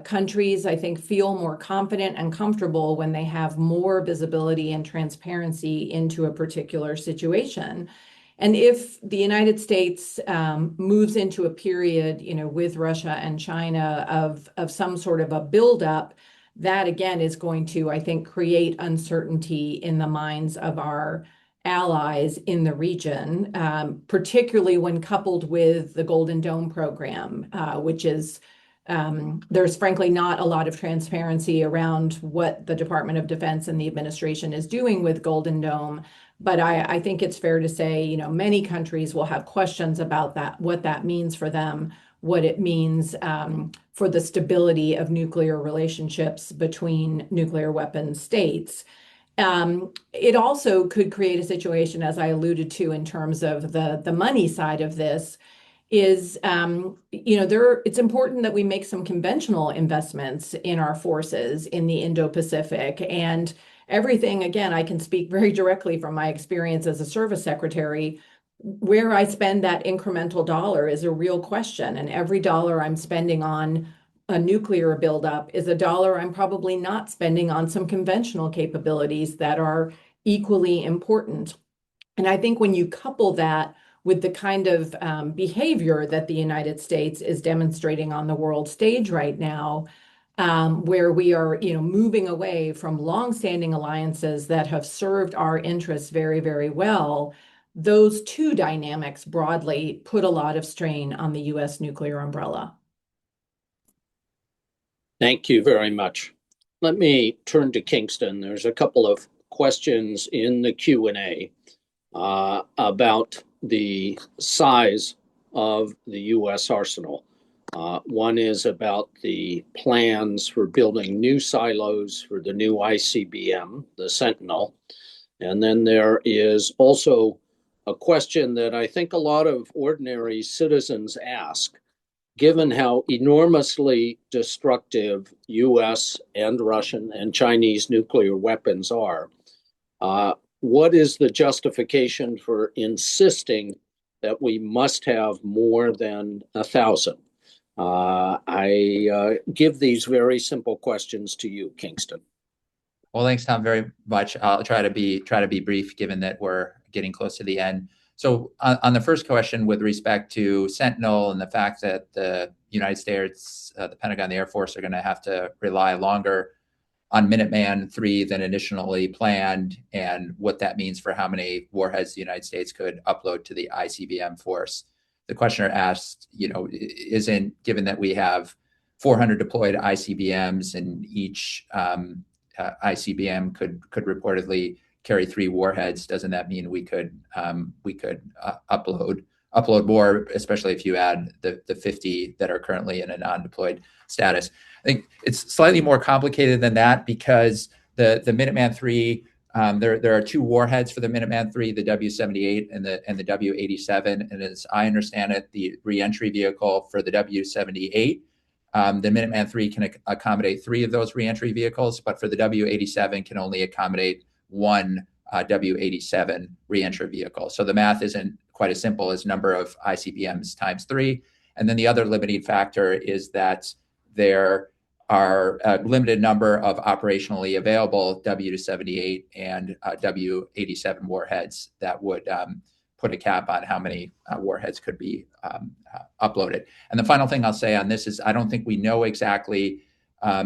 Speaker 4: countries, I think, feel more confident and comfortable when they have more visibility and transparency into a particular situation. And if the United States moves into a period, with Russia and China of some sort of a buildup, that again is going to, I think, create uncertainty in the minds of our allies in the region, particularly when coupled with the Golden Dome program, which is there's frankly not a lot of transparency around what the Department of Defense and the administration is doing with Golden Dome. But I think it's fair to say, many countries will have questions about that, what that means for them, what it means for the stability of nuclear relationships between nuclear weapons states. It also could create a situation, as I alluded to, in terms of the money side of this, is it's important that we make some conventional investments in our forces in the Indo-Pacific. And everything, again, I can speak very directly from my experience as a service secretary. Where I spend that incremental dollar is a real question. And every dollar I'm spending on a nuclear buildup is a dollar I'm probably not spending on some conventional capabilities that are equally important. And I think when you couple that with the kind of behavior that the United States is demonstrating on the world stage right now, where we are, moving away from longstanding alliances that have served our interests very, very well, those two dynamics broadly put a lot of strain on the U.S. nuclear umbrella.
Speaker 1: Thank you very much. Let me turn to Kingston. There's a couple of questions in the Q&A about the size of the U.S. arsenal. One is about the plans for building new silos for the new ICBM, the Sentinel. And then there is also a question that I think a lot of ordinary citizens ask. Given how enormously destructive US and Russian and Chinese nuclear weapons are, what is the justification for insisting that we must have more than 1,000? I give these very simple questions to you, Kingston.
Speaker 3: Well, thanks, Tom, very much. I'll try to be brief, given that we're getting close to the end. So, on the first question, with respect to Sentinel and the fact that the United States, the Pentagon, the Air Force are going to have to rely longer on Minuteman III than initially planned, and what that means for how many warheads the United States could upload to the ICBM force. The questioner asked, isn't, given that we have 400 deployed ICBMs and each ICBM could reportedly carry 3 warheads, doesn't that mean we could upload more, especially if you add the 50 that are currently in a non-deployed status? I think it's slightly more complicated than that, because the Minuteman III, there are 2 warheads for the Minuteman III, the W-78 and the W-87. And as I understand it, the reentry vehicle for the W-78, the Minuteman III can accommodate 3 of those reentry vehicles, but for the W-87 can only accommodate 1 W-87 reentry vehicle. So the math isn't quite as simple as number of ICBMs times 3. And then the other limiting factor is that there are a limited number of operationally available W-78 and W-87 warheads that would put a cap on how many warheads could be uploaded. And the final thing I'll say on this is I don't think we know exactly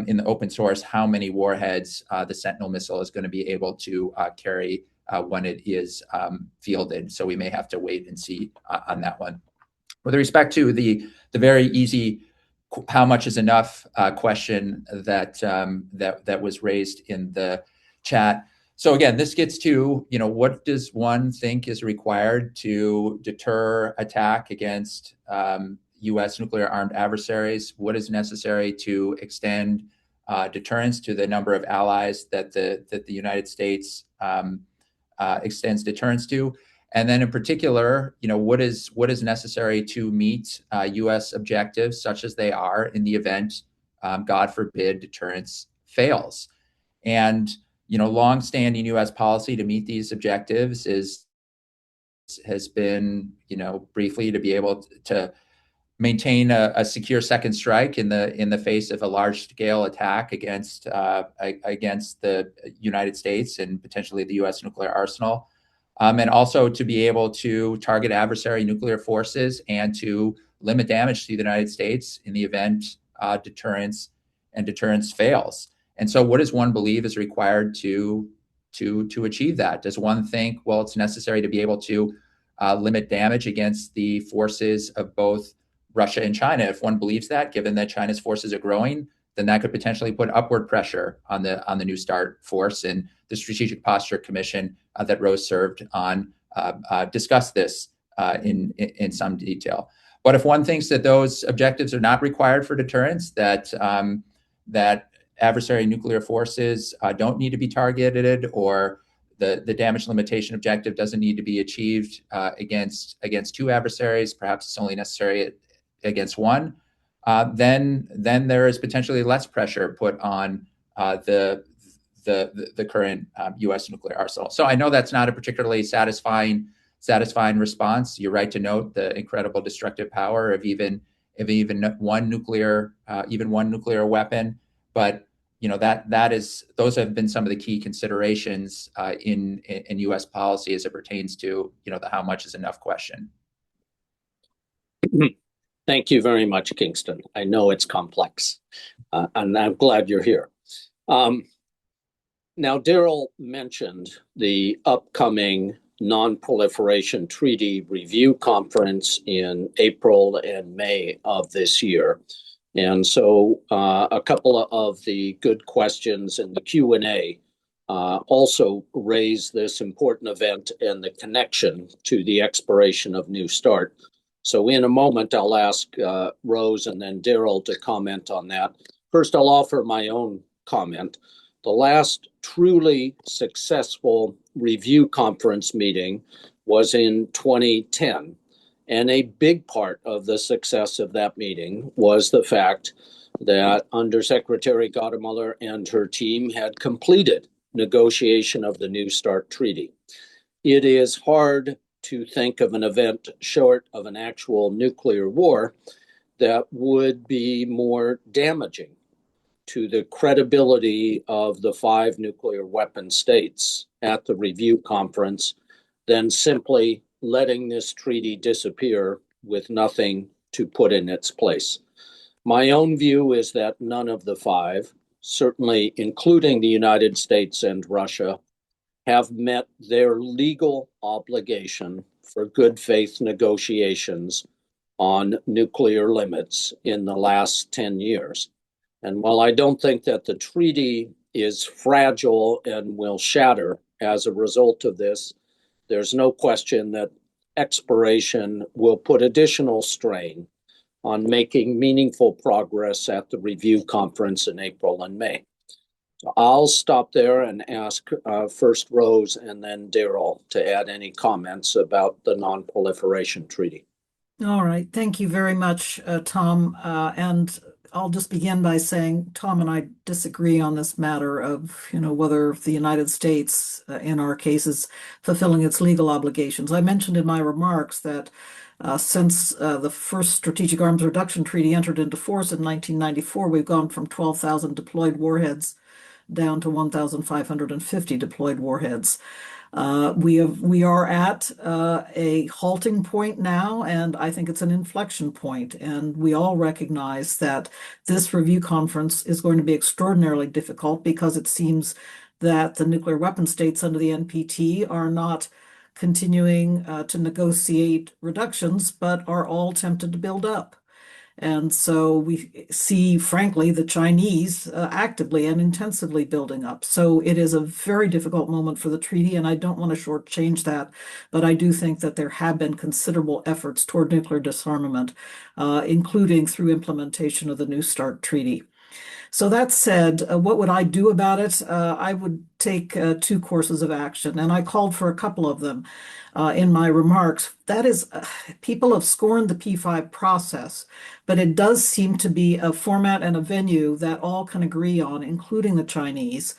Speaker 3: in the open source how many warheads the Sentinel missile is going to be able to carry when it is fielded. So we may have to wait and see on that one. With respect to the very easy how much is enough question that was raised in the chat. So again, this gets to, what does one think is required to deter attack against U.S. nuclear armed adversaries? What is necessary to extend deterrence to the number of allies that the United States extends deterrence to? And then in particular, what is necessary to meet U.S. objectives, such as they are in the event, God forbid, deterrence fails? And longstanding U.S. policy to meet these objectives has been, briefly, to be able to maintain a secure second strike in the face of a large-scale attack against the United States and potentially the U.S. nuclear arsenal. And also to be able to target adversary nuclear forces and to limit damage to the United States in the event deterrence fails. And so what does one believe is required to achieve that? Does one think, well, it's necessary to be able to limit damage against the forces of both Russia and China? If one believes that, given that China's forces are growing, then that could potentially put upward pressure on the New START force. And the Strategic Posture Commission that Rose served on discussed this in some detail. But if one thinks that those objectives are not required for deterrence, that adversary nuclear forces don't need to be targeted, or the damage limitation objective doesn't need to be achieved against 2 adversaries, perhaps it's only necessary against 1, then there is potentially less pressure put on the current U.S. nuclear arsenal. So I know that's not a particularly satisfying response. You're right to note the incredible destructive power of even one nuclear weapon, but those have been some of the key considerations in U.S. policy as it pertains to the how much is enough question.
Speaker 1: Thank you very much, Kingston. I know it's complex, and I'm glad you're here. Now, Daryl mentioned the upcoming Non-Proliferation Treaty Review Conference in April and May of this year. And so a couple of the good questions in the Q&A also raise this important event and the connection to the expiration of New START. So in a moment, I'll ask Rose and then Daryl to comment on that. First, I'll offer my own comment. The last truly successful review conference meeting was in 2010. And a big part of the success of that meeting was the fact that Undersecretary Gottemoeller and her team had completed negotiation of the New START treaty. It is hard to think of an event short of an actual nuclear war that would be more damaging to the credibility of the 5 nuclear weapon states at the review conference than simply letting this treaty disappear with nothing to put in its place. My own view is that none of the 5, certainly including the United States and Russia, have met their legal obligation for good faith negotiations on nuclear limits in the last 10 years. And while I don't think that the treaty is fragile and will shatter as a result of this, there's no question that expiration will put additional strain on making meaningful progress at the review conference in April and May. So I'll stop there and ask first Rose and then Daryl to add any comments about the non-proliferation treaty.
Speaker 2: All right. Thank you very much, Tom. And I'll just begin by saying Tom and I disagree on this matter of, whether the United States, in our case, is fulfilling its legal obligations. I mentioned in my remarks that since the first Strategic Arms Reduction Treaty entered into force in 1994, we've gone from 12,000 deployed warheads down to 1,550 deployed warheads. We are at a halting point now, and I think it's an inflection point. And we all recognize that this review conference is going to be extraordinarily difficult because it seems that the nuclear weapon states under the NPT are not continuing to negotiate reductions, but are all tempted to build up. And so we see, frankly, the Chinese actively and intensively building up. So it is a very difficult moment for the treaty, and I don't want to shortchange that. But I do think that there have been considerable efforts toward nuclear disarmament, including through implementation of the New START treaty. So that said, what would I do about it? I would take 2 courses of action, and I called for a couple of them in my remarks. That is, people have scorned the P5 process, but it does seem to be a format and a venue that all can agree on, including the Chinese,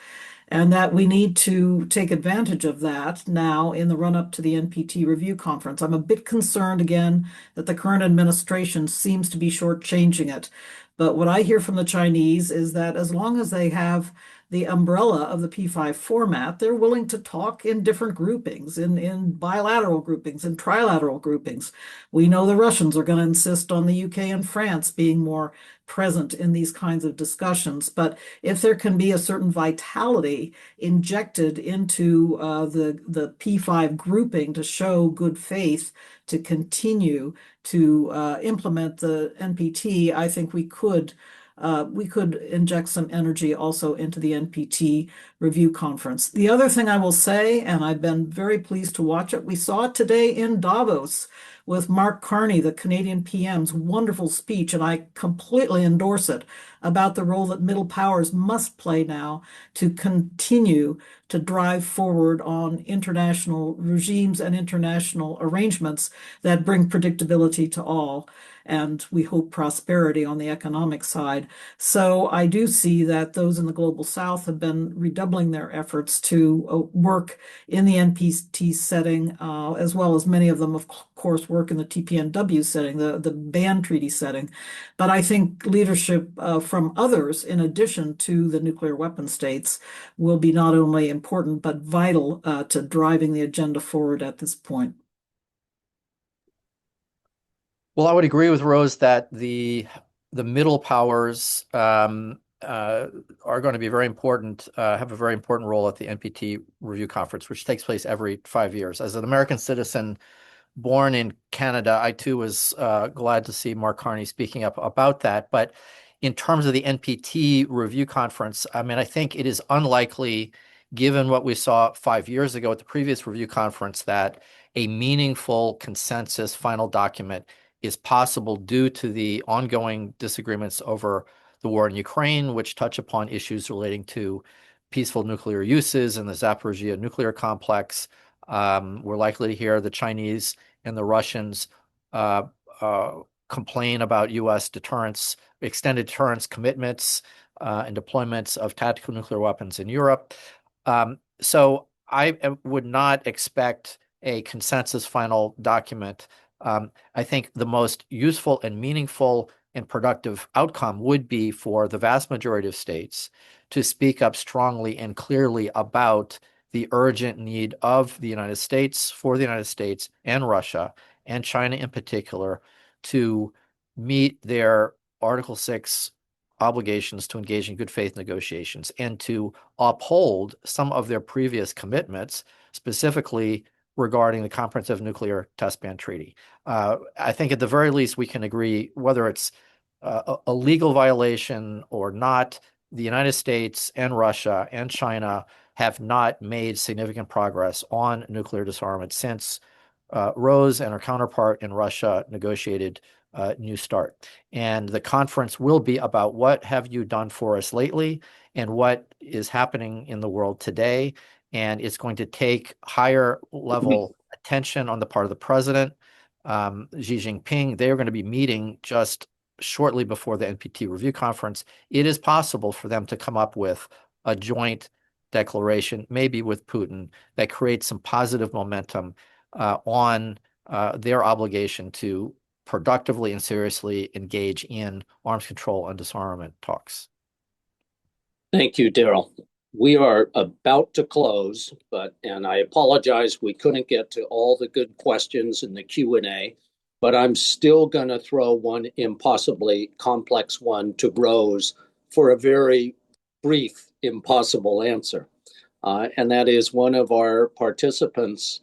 Speaker 2: and that we need to take advantage of that now in the run-up to the NPT review conference. I'm a bit concerned, again, that the current administration seems to be shortchanging it. But what I hear from the Chinese is that as long as they have the umbrella of the P5 format, they're willing to talk in different groupings, in bilateral groupings, in trilateral groupings. We know the Russians are going to insist on the UK and France being more present in these kinds of discussions. But if there can be a certain vitality injected into the P5 grouping to show good faith to continue to implement the NPT, I think we could inject some energy also into the NPT review conference. The other thing I will say, and I've been very pleased to watch it, we saw it today in Davos with Mark Carney, the Canadian PM's wonderful speech, and I completely endorse it, about the role that middle powers must play now to continue to drive forward on international regimes and international arrangements that bring predictability to all. And we hope prosperity on the economic side. So I do see that those in the global south have been redoubling their efforts to work in the NPT setting, as well as many of them, of course, work in the TPNW setting, the ban treaty setting. But I think leadership from others, in addition to the nuclear weapon states, will be not only important, but vital to driving the agenda forward at this point.
Speaker 5: Well, I would agree with Rose that the middle powers are going to be very important, have a very important role at the NPT review conference, which takes place every 5 years. As an American citizen born in Canada, I too was glad to see Mark Carney speaking up about that. But in terms of the NPT review conference, I mean, I think it is unlikely, given what we saw 5 years ago at the previous review conference, that a meaningful consensus final document is possible due to the ongoing disagreements over the war in Ukraine, which touch upon issues relating to peaceful nuclear uses in the Zaporizhia nuclear complex. We're likely to hear the Chinese and the Russians complain about U.S. deterrence, extended deterrence commitments, and deployments of tactical nuclear weapons in Europe. So I would not expect a consensus final document. I think the most useful and meaningful and productive outcome would be for the vast majority of states to speak up strongly and clearly about the urgent need of the United States, for the United States and Russia and China in particular, to meet their Article 6 obligations to engage in good faith negotiations and to uphold some of their previous commitments, specifically regarding the Comprehensive Nuclear Test Ban Treaty. I think at the very least we can agree, whether it's a legal violation or not, the United States and Russia and China have not made significant progress on nuclear disarmament since Rose and her counterpart in Russia negotiated New START. And the conference will be about what have you done for us lately and what is happening in the world today. And it's going to take higher level attention on the part of the president, Xi Jinping. They are going to be meeting just shortly before the NPT review conference. It is possible for them to come up with a joint declaration, maybe with Putin, that creates some positive momentum on their obligation to productively and seriously engage in arms control and disarmament talks.
Speaker 1: Thank you, Daryl. We are about to close, and I apologize we couldn't get to all the good questions in the Q&A, but I'm still going to throw one impossibly complex one to Rose for a very brief, impossible answer. And that is, one of our participants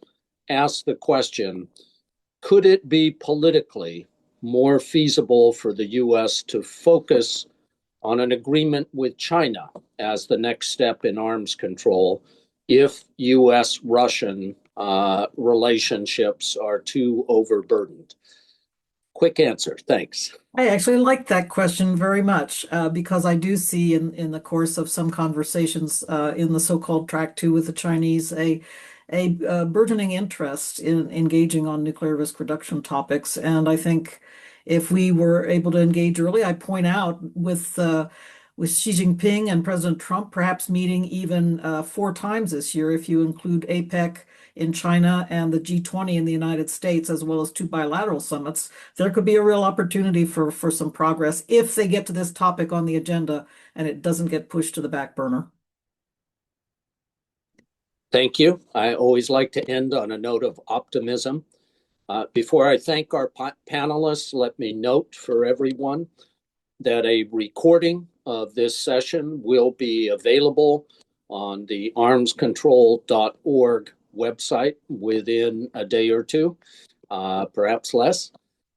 Speaker 1: asked the question, could it be politically more feasible for the U.S. to focus on an agreement with China as the next step in arms control if U.S.-Russian relationships are too overburdened? Quick answer. Thanks.
Speaker 2: I actually like that question very much because I do see in the course of some conversations in the so-called track 2 with the Chinese a burgeoning interest in engaging on nuclear risk reduction topics. And I think if we were able to engage early, I point out with Xi Jinping and President Trump perhaps meeting even 4 times this year, if you include APEC in China and the G20 in the United States, as well as 2 bilateral summits, there could be a real opportunity for some progress if they get to this topic on the agenda and it doesn't get pushed to the back burner.
Speaker 1: Thank you. I always like to end on a note of optimism. Before I thank our panelists, let me note for everyone that a recording of this session will be available on the armscontrol.org website within a day or 2, perhaps less.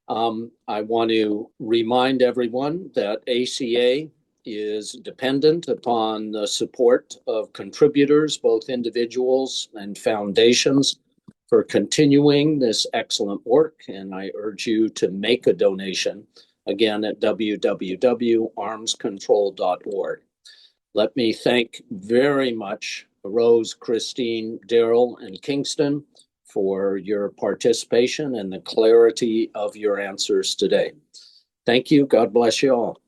Speaker 1: I want to remind everyone that ACA is dependent upon the support of contributors, both individuals and foundations, for continuing this excellent work. And I urge you to make a donation, again, at www.armscontrol.org. Let me thank very much Rose, Christine, Daryl, and Kingston for your participation and the clarity of your answers today. Thank you. God bless you all.